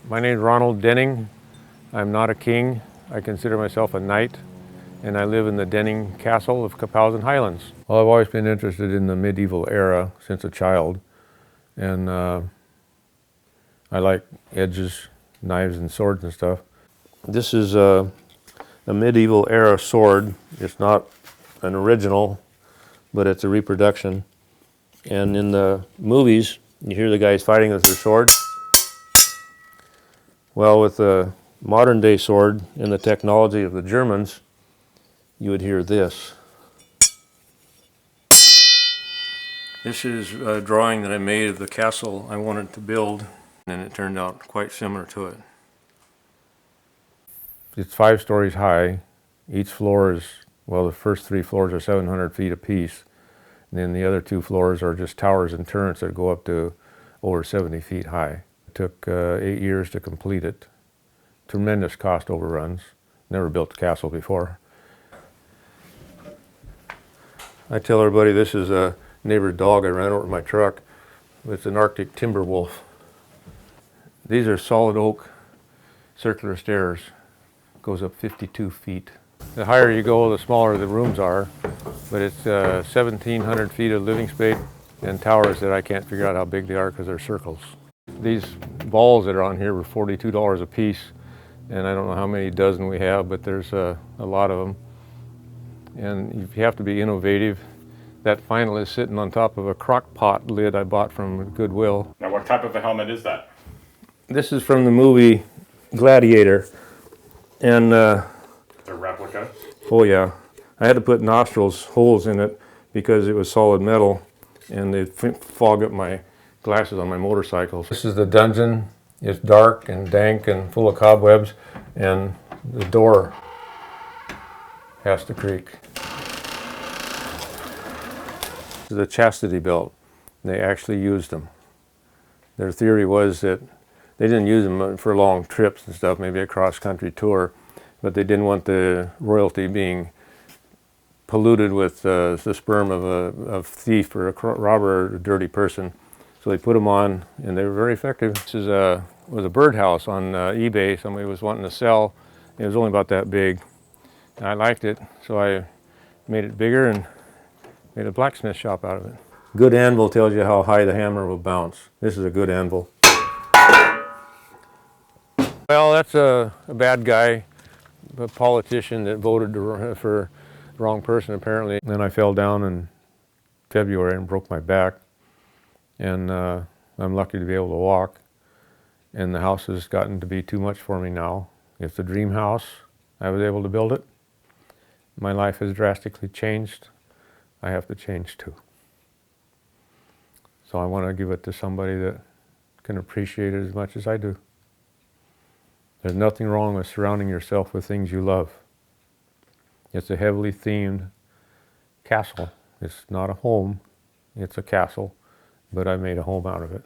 My name is Ronald Denning. I'm not a king. I consider myself a knight, and I live in the Denning Castle of Kapowsin Highlands. Well, I've always been interested in the medieval era since a child, and I like edges, knives, and swords and stuff. This is a medieval era sword. It's not an original, but it's a reproduction. And in the movies, you hear the guys fighting with their swords. Well, with the modern day sword and the technology of the Germans, you would hear this. This is a drawing that I made of the castle I wanted to build, and it turned out quite similar to it. It's 5 stories high. Each floor is, well, the first 3 floors are 700 feet apiece. And then the other 2 floors are just towers and turrets that go up to over 70 feet high. It took 8 years to complete it. Tremendous cost overruns. Never built a castle before. I tell everybody this is a neighbor's dog I ran over with my truck. It's an Arctic timber wolf. These are solid oak circular stairs. Goes up 52 feet. The higher you go, the smaller the rooms are, but it's 1,700 feet of living space and towers that I can't figure out how big they are because they're circles. These balls that are on here were $42 a piece, and I don't know how many dozen we have, but there's a lot of them. And you have to be innovative. That final is sitting on top of a crock pot lid I bought from Goodwill. Now, what type of a helmet is that? This is from the movie Gladiator. And It's a replica? oh yeah, I had to put nostrils holes in it because it was solid metal, and they'd fog up my glasses on my motorcycles. This is the dungeon. It's dark and dank and full of cobwebs, and the door has to creak. This is a chastity belt. They actually used them. Their theory was that they didn't use them for long trips and stuff, maybe a cross-country tour, but they didn't want the royalty being polluted with the sperm of a thief or a robber or a dirty person. So they put them on, and they were very effective. This was a birdhouse on eBay. Somebody was wanting to sell. It was only about that big. And I liked it, so I made it bigger and made a blacksmith shop out of it. Good anvil tells you how high the hammer will bounce. This is a good anvil. Well, that's a bad guy, a politician that voted for the wrong person apparently. And then I fell down in February and broke my back. And I'm lucky to be able to walk. And the house has gotten to be too much for me now. It's a dream house. I was able to build it. My life has drastically changed. I have to change too. So I want to give it to somebody that can appreciate it as much as I do. There's nothing wrong with surrounding yourself with things you love. It's a heavily themed castle. It's not a home, it's a castle, but I made a home out of it.